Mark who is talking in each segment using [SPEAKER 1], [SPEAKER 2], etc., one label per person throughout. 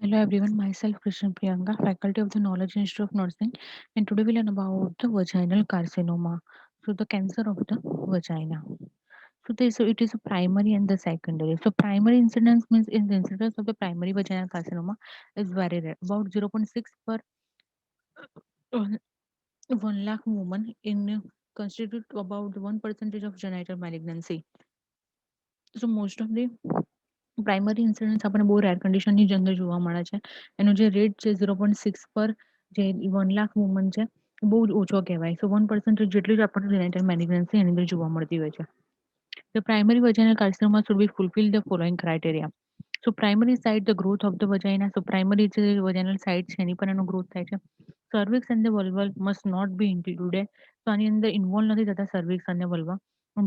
[SPEAKER 1] Hello everyone, myself Krishna Priyanka, faculty of the Knowledge Institute of Nursing, and today we'll learn about the vaginal carcinoma. So the cancer of the vagina. So it is a primary and the secondary. So primary incidence means in the incidence of the primary vaginal carcinoma is very rare, about 0.6 per uh, 1 lakh women in constitute about 1% of genital malignancy. So most of the primary incidence આપણે બહુ rare કન્ડિશનની જ અંદર જોવા મળે છે. એનો જે rate છે 0.6 પર જે 1 લાખ વુમન છે બહુ જ ઓછો કહેવાય. સો 1% જેટલી જ આપણને જેનેટલ મેલિગ્નન્સી એની અંદર જોવા મળતી હોય છે. The primary vaginal carcinoma should be fulfill the following criteria. So primary site, the growth of the vagina. So primary જે vaginal site છે એની પર એનો growth થાય છે. Cervix and the vulva must not be included. તો આની અંદર involve નથી થતા cervix અને vulva.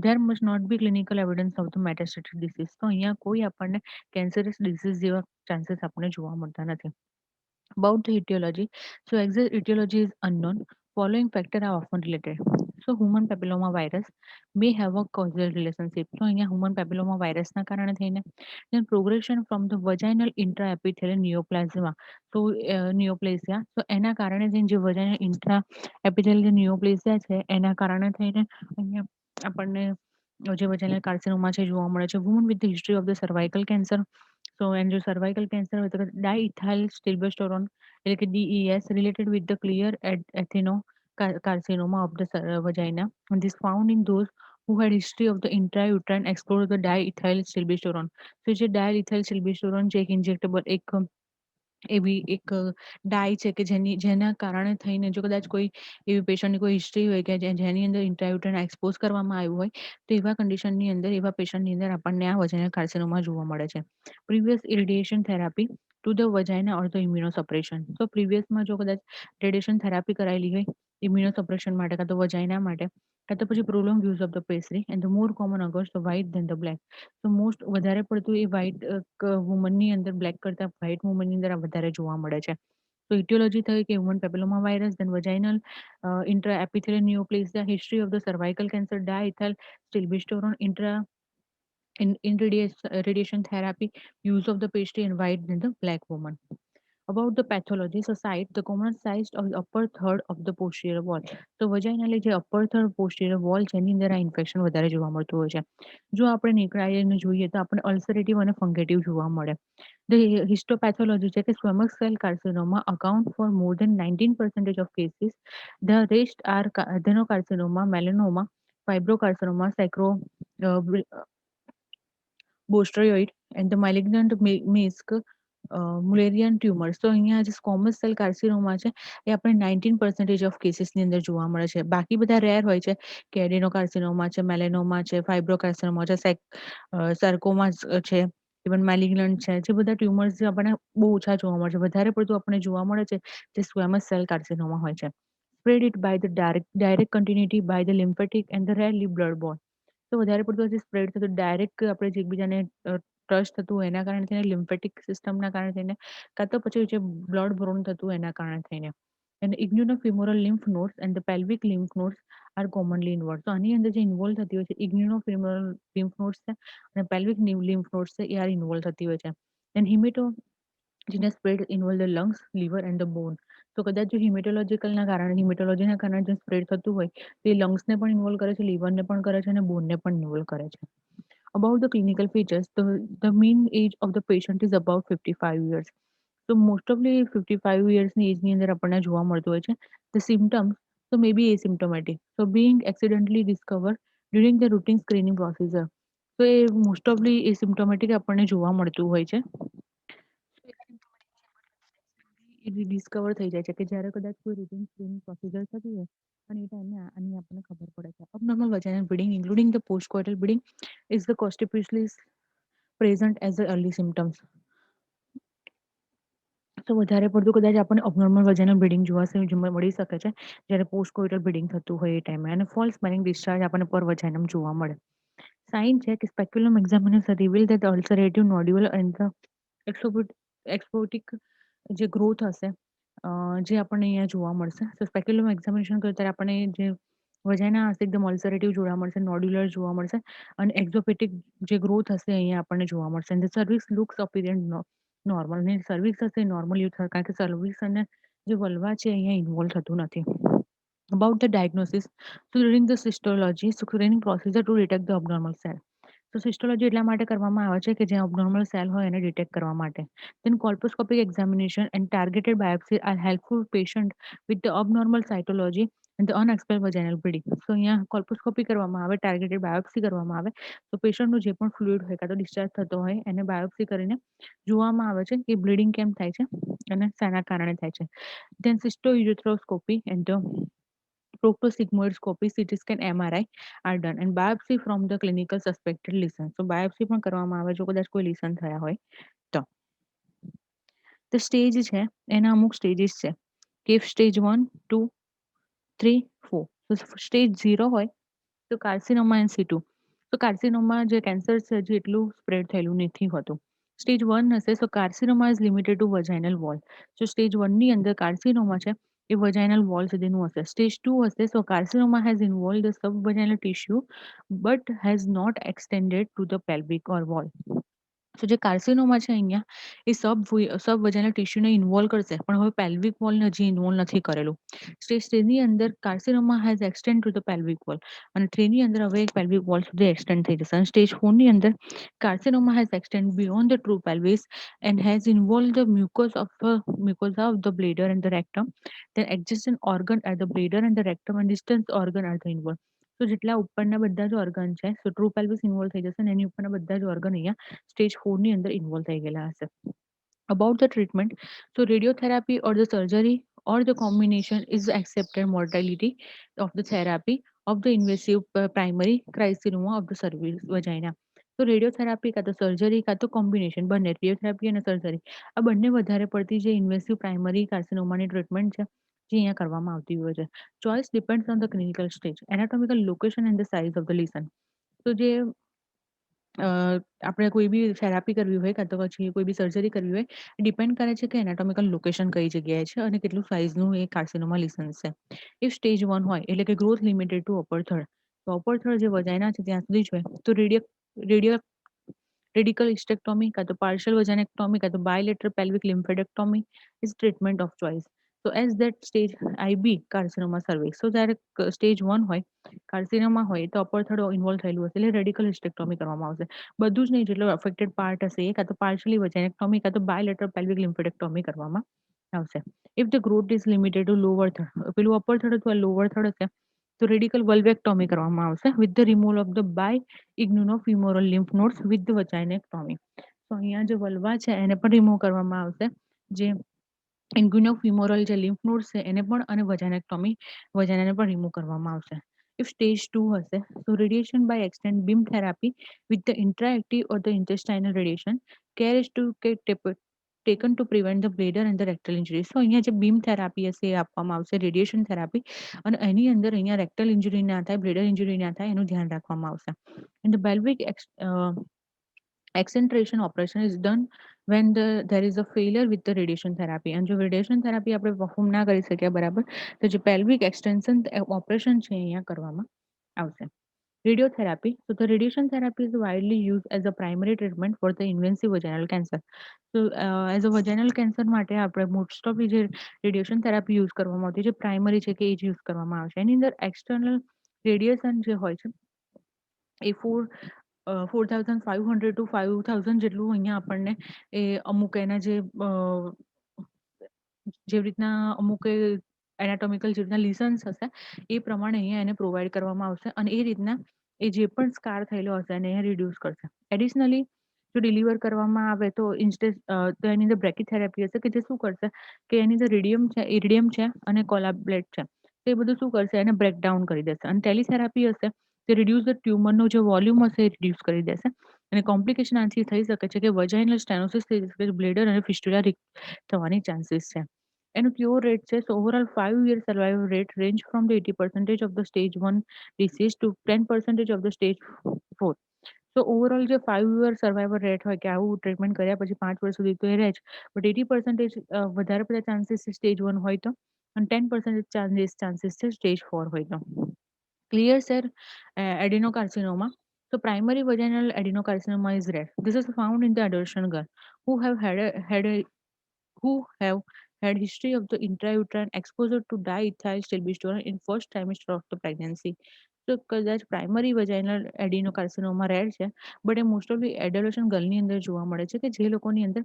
[SPEAKER 1] There must not be clinical evidence of the metastatic disease. તો અહીંયા કોઈ આપણને cancerous disease જેવા chances આપણને જોવા મળતા નથી. About the etiology. So exact etiology is unknown. Following factors are often related. So human papilloma virus may have a causal relationship. તો અહીંયા human papilloma virus ના કારણે થઈને then progression from the vaginal intraepithelial neoplasma. So neoplasia. So એના કારણે થઈને જે vaginal intraepithelial neoplasia છે એના કારણે થઈને અહીંયા આપણને જે vaginal carcinoma છે જોવા મળે છે. Women with the history of the cervical cancer. So and જો cervical cancer હોય તો diethyl stilbestrone એટલે કે DES related with the clear carcinoma of the vagina. And this found in those who had history of the intrauterine exposure to the diethyl stilbestrone. So જે diethyl stilbestrone છે એક injectable એક એવી એક ડાય છે કે જેના કારણે થઈને જો કદાચ કોઈ એવી પેશન્ટની કોઈ હિસ્ટ્રી હોય કે જેની અંદર ઇન્ટ્રાયુટરન એક્સપોઝ કરવામાં આવ્યું હોય તો એવા કન્ડિશનની અંદર એવા પેશન્ટની અંદર આપણને આ વજાઇનલ કાર્સિનોમા જોવા મળે છે. Previous irradiation therapy to the vagina or the immunosuppression. તો પ્રીવિયસમાં જો કદાચ રેડિયેશન થેરાપી કરાયેલી હોય ઇમ્યુનોસપ્રેશન માટે કાં તો વજાઇના માટે કાં તો પછી prolong use of the pessary and the more common occurs the white then the black. તો મોસ્ટ વધારે પડતું એ વ્હાઇટ વુમનની અંદર બ્લેક કરતા વ્હાઇટ વુમનની અંદર આ વધારે જોવા મળે છે. તો ઇટિયોલોજી થઈ કે human papilloma virus then vaginal intraepithelial neoplasia, history of the cervical cancer, diethyl stilbestrone, radiation therapy, use of the pastry, and white than the black woman. About the pathology, so site, the common size of the upper third of the posterior wall. તો વજાઇનલી જે upper third posterior wall છે એની અંદર આ infection વધારે જોવા મળતું હોય છે. જો આપણે નીકળાઈને જોઈએ તો આપણે અલ્સરેટિવ અને ફંગેટિવ જોવા મળે. The histopathology છે કે squamous cell carcinoma account for more than 19% of cases. The rest are adenocarcinoma, melanoma, fibrocarcinoma, bostrioid, and the malignant mesk મુલેરિયન tumours. તો અહીંયા જે સ્કોમસ સેલ કાર્સિનોમા છે એ આપણે 19% ઓફ કેસીસની અંદર જોવા મળે છે. બાકી બધા રેર હોય છે કે એડિનોકાર્સિનોમા છે, મેલેનોમા છે, ફાઇબ્રોકાર્સિનોમા છે, સાર્કોમા છે, ઇવન મેલિગ્નન્ટ છે. જે બધા ટ્યુમર્સ જે આપણને બહુ ઓછા જોવા મળે છે. વધારે પડતું આપણને જોવા મળે છે જે સ્ક્વેમસ સેલ કાર્સિનોમા હોય છે. Spread it by the direct continuity by the lymphatic and the rarely blood borne. તો વધારે પડતું જે સ્પ્રેડ થતું ડાયરેક્ટ આપણે જે એકબીજાને ટચ થતું હોય એના કારણે થઈને લિમ્ફેટિક સિસ્ટમના કારણે થઈને કાં તો પછી જે બ્લડ બ્રોન થતું હોય એના કારણે થઈને. And ignonofemoral lymph nodes and the pelvic lymph nodes are commonly involved. તો આની અંદર જે ઇન્વોલ્વ થતી હોય છે ignonofemoral lymph nodes છે અને pelvic lymph nodes છે એ આ ઇન્વોલ્વ થતી હોય છે. And hematogenic spread involve the lungs, liver and the bone. તો કદાચ જો હિમેટોલોજીકલના કારણે હિમેટોલોજીના કારણે જે સ્પ્રેડ થતું હોય તો એ લંગ્સને પણ ઇન્વોલ્વ કરે છે, લીવરને પણ કરે છે અને બોનને પણ ઇન્વોલ્વ કરે છે. About the clinical features, the mean age of the patient is about 55 years. So most of the 55 yearsની એજની અંદર આપણને જોવા મળતું હોય છે. The symptoms so may be asymptomatic. So being accidentally discovered during the routine screening procedure. So A most of the asymptomatic આપણને જોવા મળતું હોય છે. એ ડિસ્કવર થઈ જાય છે કે જ્યારે કદાચ કોઈ રૂટીન સ્ક્રીનિંગ પ્રોસિજર થતી હોય અને એ ટાઈમે આની આપણને ખબર પડે છે. Abnormal vaginal bleeding including the postcoital bleeding is the conspicuously present as the early symptoms. તો વધારે પડતું કદાચ આપણને અબનોર્મલ વજનનું બ્લીડિંગ જોવા મળી શકે છે જ્યારે પોસ્ટકોઇટલ બ્લીડિંગ થતું હોય એ ટાઈમે અને ફોલ્સ સ્મેલિંગ ડિસ્ચાર્જ આપણને પર વજાઇનમ જોવા મળે. સાઇન છે કે speculum examination reveal that ulcerative nodule and the exophytic જે ગ્રોથ હશે જે આપણને અહીંયા જોવા મળશે. તો સ્પેક્યુલમ એક્ઝામિનેશન કરીએ ત્યારે આપણને જે વજાઇના હશે એકદમ અલ્સરેટિવ જોવા મળશે, નોડ્યુલર જોવા મળશે અને એક્ઝોપેટિક જે ગ્રોથ હશે અહીંયા આપણને જોવા મળશે. And the cervix looks apparent normal ને સર્વિક્સ હશે નોર્મલ યુથ કારણ કે સર્વિક્સ અને જે વલ્વા છે અહીંયા ઇન્વોલ્વ થતું નથી. About the diagnosis, so during the cystology, screening procedure to detect the abnormal cell. તો સિસ્ટોલોજી એટલા માટે કરવામાં આવે છે કે જ્યાં અબનોર્મલ સેલ હોય એને ડિટેક્ટ કરવા માટે. Then colposcopic examination and targeted biopsy are helpful patient with the abnormal cytology and the unexplained vaginal bleeding. So અહીંયા કોલ્પોસ્કોપી કરવામાં આવે, ટાર્ગેટેડ બાયોપ્સી કરવામાં આવે તો પેશન્ટનું જે પણ ફ્લુઇડ હોય કાં તો ડિસ્ચાર્જ થતો હોય એને બાયોપ્સી કરીને જોવામાં આવે છે કે બ્લીડિંગ કેમ થાય છે અને શાના કારણે થાય છે. Then cystourethroskopy and the proctosigmoidoscopy, CT scan, MRI are done and biopsy from the clinical suspected lesion. So biopsy પણ કરવામાં આવે જો કદાચ કોઈ lesion થયા હોય તો. The stage છે એના અમુક stages છે કે stage 1, 2, 3, 4. So stage 0 હોય તો કાર્સિનોમા એન્ડ C2. તો કાર્સિનોમા જે કેન્સર છે હજી એટલું સ્પ્રેડ થયેલું નથી હોતું. સ્ટેજ 1 હશે so carcinoma is limited to vaginal wall. જો સ્ટેજ 1 ની અંદર કાર્સિનોમા છે એ વજાઇનલ વોલ સુધીનું હશે. સ્ટેજ 2 હશે so carcinoma has involve the subvaginal tissue but has not extended to the pelvic or wall. તો જે કાર્સિનોમા છે અહીંયા એ સબવજાઇનલ ટિશ્યુને ઇન્વોલ્વ કરશે પણ હવે પેલ્વિક વોલને હજી ઇન્વોલ્વ નથી કરેલું. સ્ટેજ 3 ની અંદર carcinoma has extend two the pelvic wall અને 3 ની અંદર હવે પેલ્વિક વોલ સુધી એક્સટેન્ડ થઈ જશે અને સ્ટેજ 4 ની અંદર carcinoma has extend beyond the true pelvis and has involved the mucosa of the bladder and the rectum. The adjacent organ at the bladder and the rectum and distant organ are the involved. તો જેટલા ઉપરના બધા જ organ છે સો true પેલ્વિસ involve થઈ જશે અને એની ઉપરના બધા જ ઓર્ગન અહીંયા સ્ટેજ 4 ની અંદર ઇન્વોલ્વ થઈ ગયેલા હશે. About the treatment, so radiotherapy or the surgery or the combination is accepted mortality of the therapy of the invasive primary carcinoma of the cervix vagina. તો રેડિયોથેરાપી કાં તો સર્જરી કાં તો કોમ્બિનેશન બંને રેડિયોથેરાપી અને સર્જરી આ બંને વધારે પડતી જે ઇન્વેસિવ પ્રાઇમરી કાર્સિનોમાની ટ્રીટમેન્ટ છે જે અહીંયા કરવામાં આવતી હોય છે. Choice depends on the clinical stage, anatomical location and the size of the lesion. તો જે આપણે કોઈ બી થેરાપી કરવી હોય કાં તો પછી કોઈ બી સર્જરી કરવી હોય ડિપેન્ડ કરે છે કે એનાટોમિકલ લોકેશન કઈ જગ્યાએ છે અને કેટલું સાઇઝનું એ કાર્સિનોમા લીસન્સ છે. ઇફ સ્ટેજ 1 હોય એટલે કે growth limited to upper third તો અપર થર્ડ જે વજાઇના છે ત્યાં સુધી જ હોય તો રેડિયો રેડિકલ હિસ્ટેક્ટોમી કાં તો પાર્શિયલ વજાનેક્ટોમી કાં તો bilateral pelvic lymphadenectomy is treatment of choice. તો as that stage IB carcinoma cervix. તો જ્યારે સ્ટેજ 1 હોય કાર્સિનોમા હોય તો અપર થર્ડ ઇન્વોલ્વ થયેલું હશે એટલે રેડિકલ હિસ્ટેક્ટોમી કરવામાં આવશે. બધું જ નહીં જેટલો અફેક્ટેડ પાર્ટ હશે એ કાં તો પાર્શિયલી વજાનેક્ટોમી કાં તો બાયલેટરલ પેલ્વિક લિમ્ફેડેક્ટોમી કરવામાં આવશે. If the growth is limited to lower third પેલું અપર થર્ડ અથવા લોવર થર્ડ હશે તો રેડિકલ વલ્વેક્ટોમી કરવામાં આવશે with the removal of the bi inguinofemoral lymph nodes with the vaginectomy. તો અહીંયા જે વલ્વા છે એને પણ રિમૂવ કરવામાં આવશે જે ઇન્ગ્યુનોફિમોરલ જે લિમ્ફ નોડ્સ છે એને પણ અને વજાનેક્ટોમી વજાનાને પણ રિમૂવ કરવામાં આવશે. If stage 2 હશે so radiation by extend beam therapy with the intraactive or the intestinal radiation care is to taken to prevent the bladder and the rectal injury. So અહીંયા જે બીમ થેરાપી હશે એ આપવામાં આવશે radiation therapy અને એની અંદર અહીંયા rectal injury ના થાય બ્લેડર ઇન્જરી ના થાય એનું ધ્યાન રાખવામાં આવશે. And the pelvic excentralization operation is done when there is a failure with the radiation therapy અને જો રેડિયેશન થેરાપી આપણે પરફોર્મ ના કરી શક્યા બરાબર તો જે પેલ્વિક એક્સટેન્શન ઓપરેશન છે અહીંયા કરવામાં આવશે. Radiotherapy. So the radiation therapy is widely used as a primary treatment for the invasive vaginal cancer. So as a vaginal cancer માટે આપણે મોસ્ટ ઓફ જે રેડિયેશન થેરાપી યુઝ કરવામાં આવતી જે પ્રાઇમરી છે કે એ જ યુઝ કરવામાં આવશે. એની અંદર એક્સટર્નલ રેડિયેશન જે હોય છે એ 4500 ટુ 5000 જેટલું અહીંયા આપણને એ અમુક એના જે રીતના અમુક એનાટોમિકલ જે રીતના લિસન્સ હશે એ પ્રમાણે અહીંયા એને પ્રોવાઈડ કરવામાં આવશે અને એ રીતના એ જે પણ સ્કાર થયેલો હશે એને અહીંયા રિડ્યુસ કરશે. એડિશનલી જો ડિલિવર કરવામાં આવે તો તો એની અંદર બ્રેકીથેરાપી હશે કે જે શું કરશે કે એની અંદર ઇરિડિયમ છે અને કોલાબ્લેટ છે તો એ બધું શું કરશે એને બ્રેકડાઉન કરી દેશે અને ટેલિથેરાપી હશે તે રિડ્યુસ ધ ટ્યુમરનો જે વોલ્યુમ હશે એ રિડ્યુસ કરી દેશે અને કોમ્પ્લિકેશન આથી થઈ શકે છે કે વજાઇનલ સ્ટેનોસિસ થઈ શકે છે બ્લેડર અને ફિસ્ટુલા થવાની ચાન્સીસ છે. એનું ક્યોર રેટ છે સો overall 5 year survival rate range from the 80% of the stage 1 disease to 10% of the stage 4. તો ઓવરઓલ જે 5 year survival rate હોય કે આવું ટ્રીટમેન્ટ કર્યા પછી 5 વર્ષ સુધી તો એ રહે જ બટ 80% વધારે બધા ચાન્સીસ સ્ટેજ 1 હોય તો અને 10% ચાન્સીસ છે સ્ટેજ 4 હોય તો. Clear cell adenocarcinoma. So primary vaginal adenocarcinoma is rare. This is found in the adolescent girl who have who have had history of the intrauterine exposure to diethyl stilbestrol in first trimester of the pregnancy. So કદાચ primary vaginal adenocarcinoma rare છે but A most ઓફલી એડોલેશન ગર્લની અંદર જોવા મળે છે કે જે લોકોની અંદર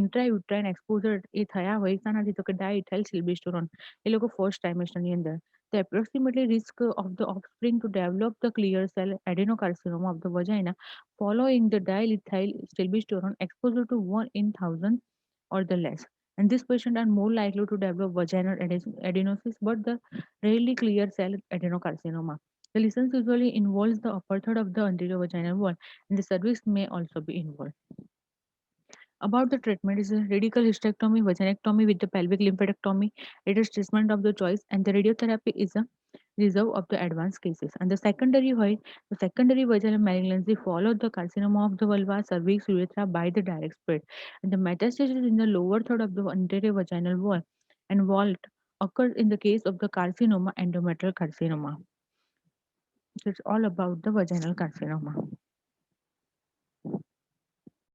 [SPEAKER 1] ઇન્ટ્રાયુટ્રાઇન એક્સપોઝર એ થયા હોય શાનાથી તો કે ડાયથાઇલ સિલ્બેસ્ટોરોન એ લોકો ફર્સ્ટ ટ્રાઇમેસ્ટરની અંદર the approximately risk of the offspring to develop the clear cell adenocarcinoma of the vagina following the diethyl stilbestrol exposure to 1 in 1000 or the less. And these patients are more likely to develop vaginal adenosis, but the rarely clear cell adenocarcinoma. The lesions usually involves the upper third of the anterior vaginal wall, and the cervix may also be involved. About the treatment is a radical hysterectomy, vaginectomy with the pelvic lymphadenectomy. It is treatment of the choice, and the radiotherapy is a reserve of the advanced cases. And the secondary vaginal malignancy followed the carcinoma of the vulva, cervix, urethra by the direct spread. And the metastasis in the lower third of the anterior vaginal wall and vault occurs in the case of the carcinoma, endometrial carcinoma. So it's all about the vaginal carcinoma.